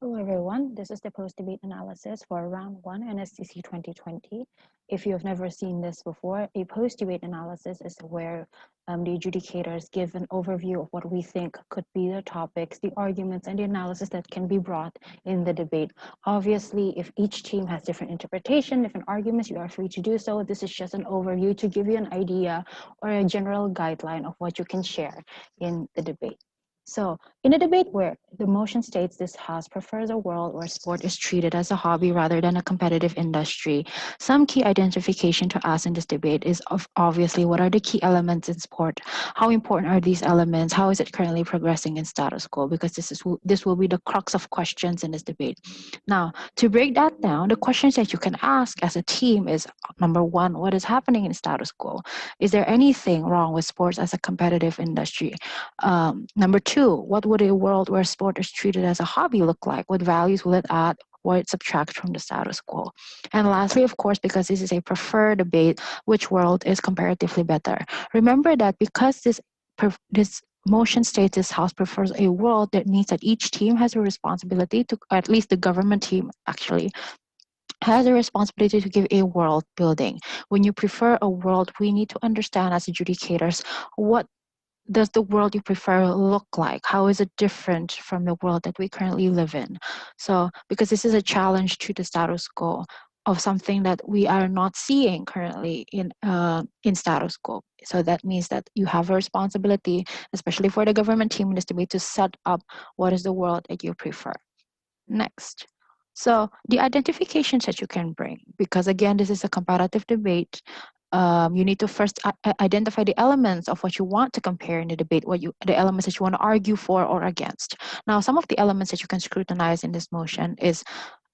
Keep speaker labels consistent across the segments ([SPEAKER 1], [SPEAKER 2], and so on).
[SPEAKER 1] Hello everyone, this is the post-debate analysis for round 1 NSDC 2020. If you have never seen this before, a post-debate analysis is where the adjudicators give an overview of what we think could be the topics, the arguments, and the analysis that can be brought in the debate. Obviously, if each team has different interpretation, different arguments, you are free to do so. This is just an overview to give you an idea or a general guideline of what you can share in the debate. So, in a debate where the motion states this House prefers a world where sport is treated as a hobby rather than a competitive industry, some key identification to us in this debate is of obviously what are the key elements in sport? How important are these elements? How is it currently progressing in status quo? Because this will be the crux of questions in this debate. Now, to break that down, the questions that you can ask as a team is number one, what is happening in status quo? Is there anything wrong with sports as a competitive industry? Number two, what would a world where sport is treated as a hobby look like? What values will it add? What it subtracts from the status quo? And lastly, of course, because this is a preferred debate, which world is comparatively better? Remember that because this motion states this House prefers a world, that means that each team has a responsibility to, at least the government team actually, has a responsibility to give a world building. When you prefer a world, we need to understand as adjudicators what does the world you prefer look like? How is it different from the world that we currently live in? So, because this is a challenge to the status quo of something that we are not seeing currently in status quo. So that means that you have a responsibility, especially for the government team in this debate, to set up what is the world that you prefer. Next. So the identifications that you can bring, because again, this is a comparative debate. You need to first identify the elements of what you want to compare in the debate, the elements that you want to argue for or against. Now, some of the elements that you can scrutinize in this motion is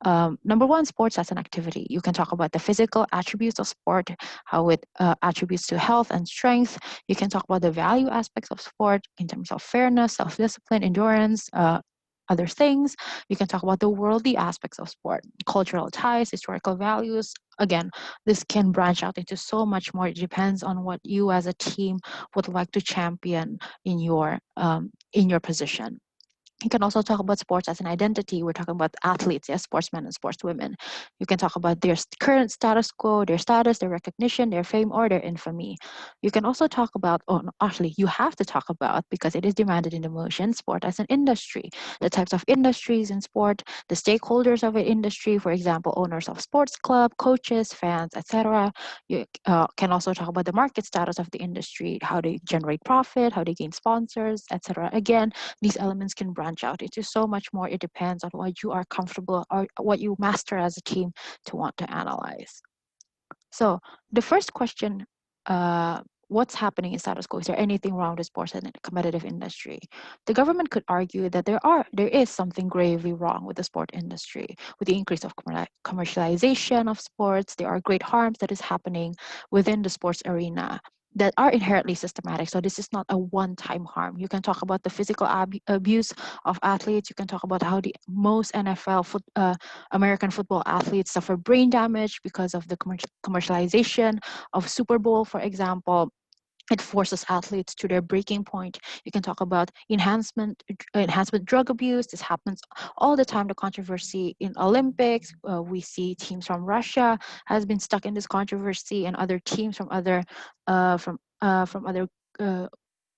[SPEAKER 1] number one, sports as an activity. You can talk about the physical attributes of sport, how it attributes to health and strength. You can talk about the value aspects of sport in terms of fairness, self-discipline, endurance, other things. You can talk about the worldly aspects of sport, cultural ties, historical values. Again, this can branch out into so much more. It depends on what you as a team would like to champion in your position. You can also talk about sports as an identity. We're talking about athletes, yes, sportsmen and sportswomen. You can talk about their current status quo, their status, their recognition, their fame, or their infamy. You can also talk about, oh, no, actually, you have to talk about, because it is demanded in the motion, sport as an industry, the types of industries in sport, the stakeholders of an industry, for example, owners of sports club, coaches, fans, etc. You can also talk about the market status of the industry, how they generate profit, how they gain sponsors, etc. Again, these elements can branch out into so much more. It depends on what you are comfortable or what you master as a team to want to analyze. So the first question, what's happening in status quo? Is there anything wrong with sports and competitive industry? The government could argue that there is something gravely wrong with the sport industry. With the increase of commercialization of sports, there are great harms that is happening within the sports arena that are inherently systematic. So this is not a one-time harm. You can talk about the physical abuse of athletes. You can talk about how the most American football athletes suffer brain damage because of the commercialization of Super Bowl, for example. It forces athletes to their breaking point. You can talk about enhancement drug abuse. This happens all the time. The controversy in Olympics, we see teams from Russia has been stuck in this controversy, and other teams uh, from from other uh,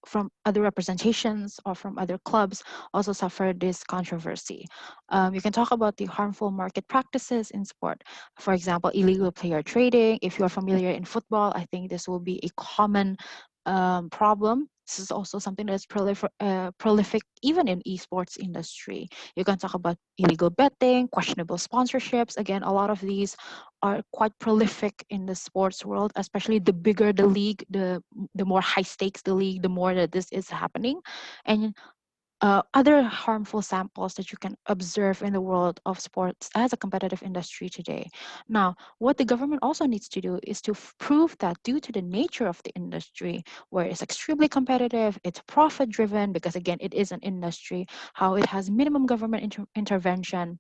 [SPEAKER 1] from other representations or from other clubs also suffer this controversy. You can talk about the harmful market practices in sport. For example, illegal player trading. If you're familiar in football, I think this will be a common problem. This is also something that's prolific even in esports industry. You can talk about illegal betting, questionable sponsorships. Again, a lot of these are quite prolific in the sports world, especially the bigger the league, the more high stakes the league, the more that this is happening. And other harmful samples that you can observe in the world of sports as a competitive industry today. Now, what the government also needs to do is to prove that due to the nature of the industry, where it's extremely competitive, it's profit driven, because again, it is an industry, how it has minimum government intervention,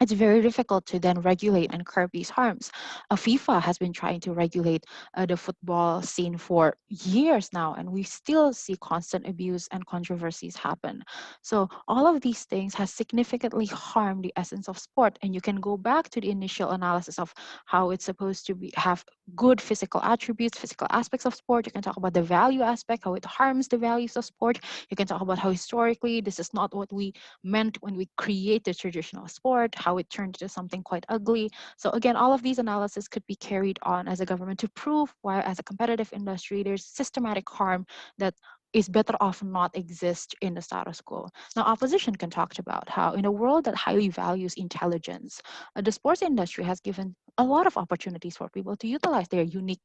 [SPEAKER 2] it's very difficult to then regulate and curb these harms. FIFA has been trying to regulate the football scene for years now, and we still see constant abuse and controversies happen. So all of these things has significantly harmed the essence of sport. And you can go back to the initial analysis of how it's supposed to be have good physical attributes, physical aspects of sport. You can talk about the value aspect, how it harms the values of sport. You can talk about how historically this is not what we meant when we create the traditional sport, how it turned into something quite ugly. So again, all of these analysis could be carried on as a government to prove why as a competitive industry, there's systematic harm that is better off not exist in the status quo. Now, opposition can talk about how in a world that highly values intelligence, the sports industry has given a lot of opportunities for people to utilize their unique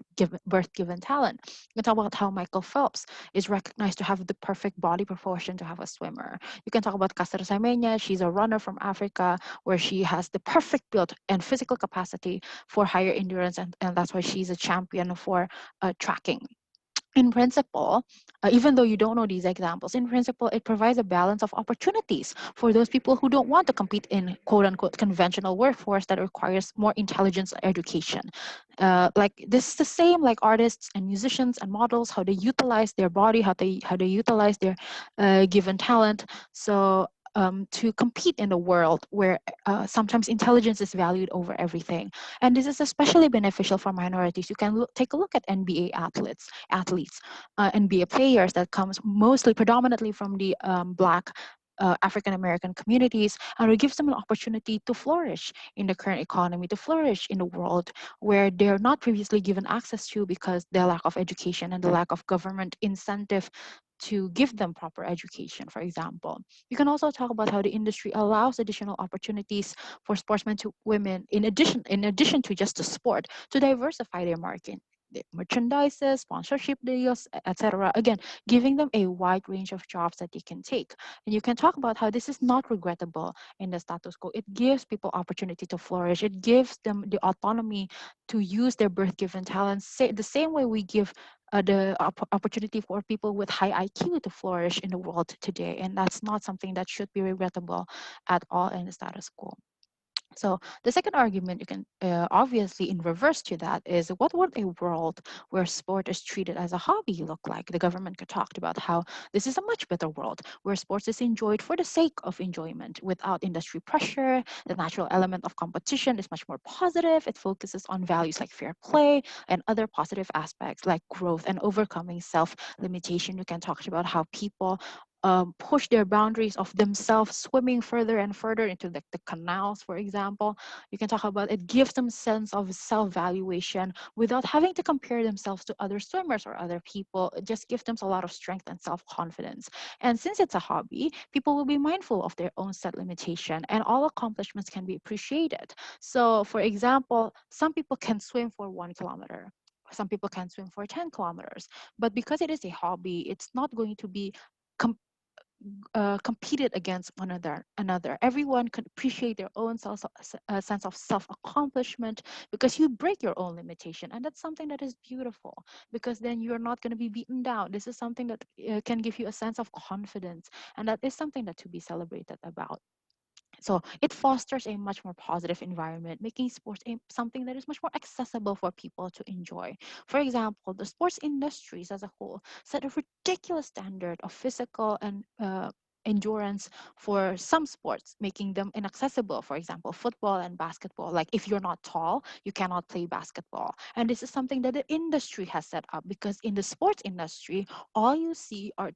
[SPEAKER 2] birth-given talent. You can talk about how Michael Phelps is recognized to have the perfect body proportion to have a swimmer. You can talk about Caster Semenya. She's a runner from Africa where she has the perfect build and physical capacity for higher endurance, and that's why she's a champion for tracking. In principle, even though you don't know these examples, in principle, it provides a balance of opportunities for those people who don't want to compete in quote unquote conventional workforce that requires more intelligence education. Like this is the same like artists and musicians and models, how they utilize their body, how they utilize their given talent. So to compete in a world where sometimes intelligence is valued over everything. And this is especially beneficial for minorities. You can take a look at NBA athletes, NBA players that comes mostly predominantly from the Black African American communities, and it gives them an opportunity to flourish in the current economy, to flourish in a world where they're not previously given access to because their lack of education and the lack of government incentive to give them proper education, for example. You can also talk about how the industry allows additional opportunities for sportsmen to women in addition to just the sport to diversify their market, the merchandises, sponsorship deals, etc. Again, giving them a wide range of jobs that they can take. And you can talk about how this is not regrettable in the status quo. It gives people opportunity to flourish. It gives them the autonomy to use their birth-given talents, the same way we give the opportunity for people with high IQ to flourish in the world today. And that's not something that should be regrettable at all in the status quo. So the second argument you can obviously in reverse to that is what would a world where sport is treated as a hobby look like? The government could talk about how this is a much better world where sports is enjoyed for the sake of enjoyment without industry pressure. The natural element of competition is much more positive. It focuses on values like fair play and other positive aspects like growth and overcoming self-limitation. You can talk about how people push their boundaries of themselves, swimming further and further into the canals, for example. You can talk about it gives them sense of self-valuation without having to compare themselves to other swimmers or other people. It just gives them a lot of strength and self-confidence. And since it's a hobby, people will be mindful of their own set limitation and all accomplishments can be appreciated. So for example, some people can swim for 1 kilometer. Some people can swim for 10 kilometers. But because it is a hobby, it's not going to be competed against one another. Everyone can appreciate their own sense of self accomplishment because you break your own limitation, and that's something that is beautiful because then you're not going to be beaten down. This is something that can give you a sense of confidence, and that is something that to be celebrated about. So it fosters a much more positive environment, making sports something that is much more accessible for people to enjoy. For example, the sports industries as a whole set a ridiculous standard of physical and endurance for some sports, making them inaccessible. For example, football and basketball. Like if you're not tall, you cannot play basketball. And this is something that the industry has set up because in the sports industry, all you see are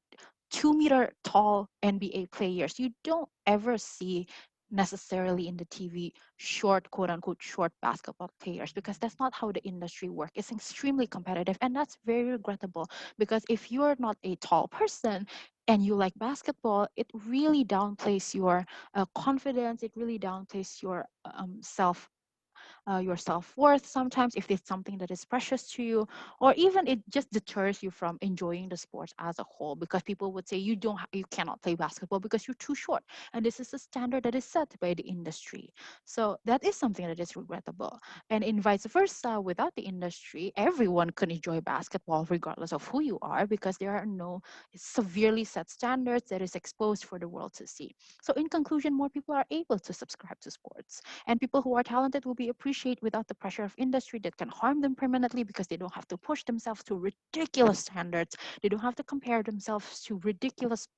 [SPEAKER 2] 2 meter tall NBA players. You don't ever see necessarily in the TV short, quote unquote, short basketball players because that's not how the industry works. It's extremely competitive and that's very regrettable because if you're not a tall person and you like basketball, it really downplays your confidence. It really downplays your self your self-worth sometimes if it's something that is precious to you, or even it just deters you from enjoying the sport as a whole, because people would say you cannot play basketball because you're too short, and this is a standard that is set by the industry. So that is something that is regrettable. And in vice versa, without the industry, everyone can enjoy basketball regardless of who you are, because there are no severely set standards that is exposed for the world to see. So in conclusion, more people are able to subscribe to sports, and people who are talented will be appreciated without the pressure of industry that can harm them permanently, because they don't have to push themselves to ridiculous standards. They don't have to compare themselves to ridiculous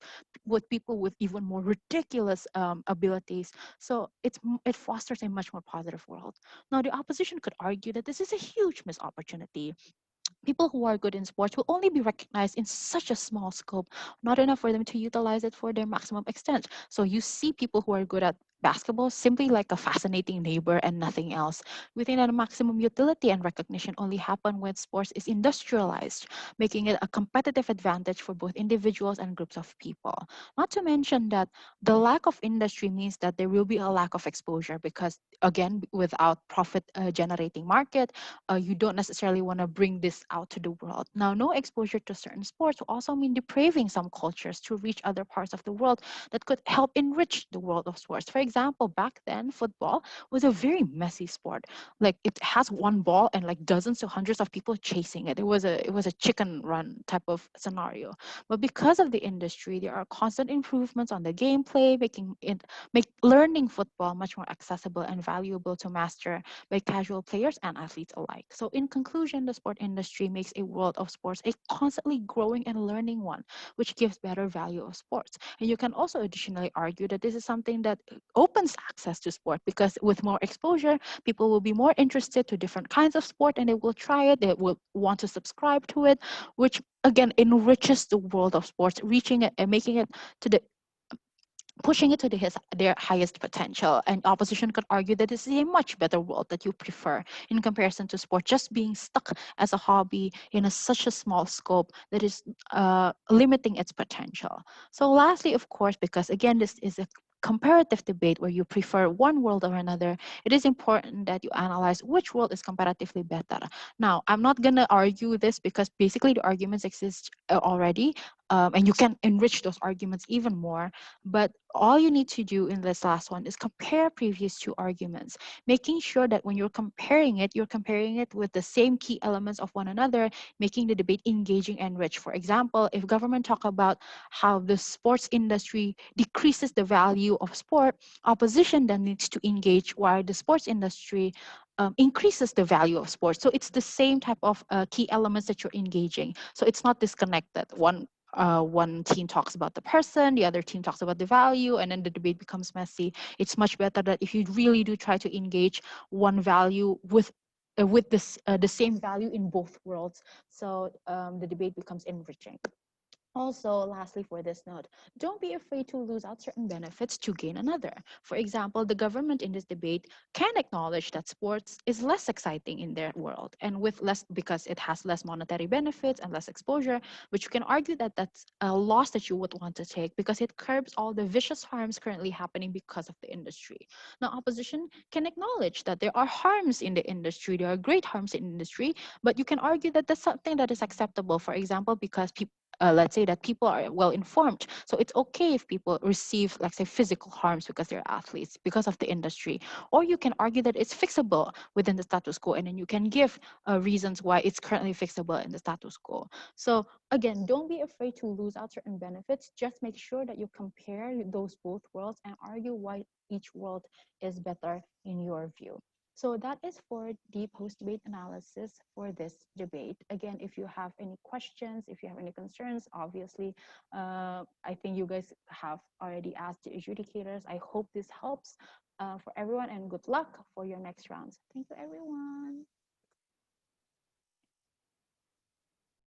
[SPEAKER 2] with people with even more ridiculous abilities. So it fosters a much more positive world. Now, the opposition could argue that this is a huge missed opportunity. People who are good in sports will only be recognized in such a small scope, not enough for them to utilize it for their maximum extent. So you see people who are good at basketball simply like a fascinating neighbor and nothing else. We think that a maximum utility and recognition only happen when sports is industrialized, making it a competitive advantage for both individuals and groups of people. Not to mention that the lack of industry means that there will be a lack of exposure, because again, without profit generating market, you don't necessarily want to bring this out to the world. Now, no exposure to certain sports will also mean depraving some cultures to reach other parts of the world that could help enrich the world of sports. For example, back then, football was a very messy sport. Like it has one ball and like dozens to hundreds of people chasing it. It was a chicken run type of scenario. But because of the industry, there are constant improvements on the gameplay, making it make learning football much more accessible and valuable to master by casual players and athletes alike. So, in conclusion, the sport industry makes a world of sports a constantly growing and learning one, which gives better value of sports. And you can also additionally argue that this is something that opens access to sport, because with more exposure, people will be more interested to different kinds of sport and they will try it, they will want to subscribe to it, which again enriches the world of sports, reaching it and making it to the pushing it to their highest potential. And opposition could argue that this is a much better world that you prefer in comparison to sport just being stuck as a hobby in such a small scope that is limiting its potential. So lastly, of course, because again, this is a comparative debate where you prefer one world or another, it is important that you analyze which world is comparatively better. Now, I'm not going to argue this because basically the arguments exist already, and you can enrich those arguments even more. But all you need to do in this last one is compare previous two arguments, making sure that when you're comparing it with the same key elements of one another, making the debate engaging and rich. For example, if government talk about how the sports industry decreases the value of sport, opposition then needs to engage why the sports industry increases the value of sports. So it's the same type of key elements that you're engaging. So it's not disconnected. One team talks about the person, the other team talks about the value, and then the debate becomes messy. It's much better that if you really do try to engage one value with this the same value in both worlds, so the debate becomes enriching. Also, lastly, for this note, don't be afraid to lose out certain benefits to gain another. For example, the government in this debate can acknowledge that sports is less exciting in their world, and with less, because it has less monetary benefits and less exposure, which you can argue that that's a loss that you would want to take because it curbs all the vicious harms currently happening because of the industry. Now, opposition can acknowledge that there are harms in the industry, there are great harms in industry, but you can argue that that's something that is acceptable. For example, because people let's say that people are well informed, so it's okay if people receive, let's say, physical harms because they're athletes because of the industry. Or you can argue that it's fixable within the status quo, and then you can give reasons why it's currently fixable in the status quo. So again, don't be afraid to lose out certain benefits, just make sure that you compare those both worlds and argue why each world is better in your view. So that is for the post-debate analysis for this debate. Again, if you have any questions, if you have any concerns, obviously, I think you guys have already asked the adjudicators. I hope this helps for everyone, and good luck for your next rounds. Thank you, everyone.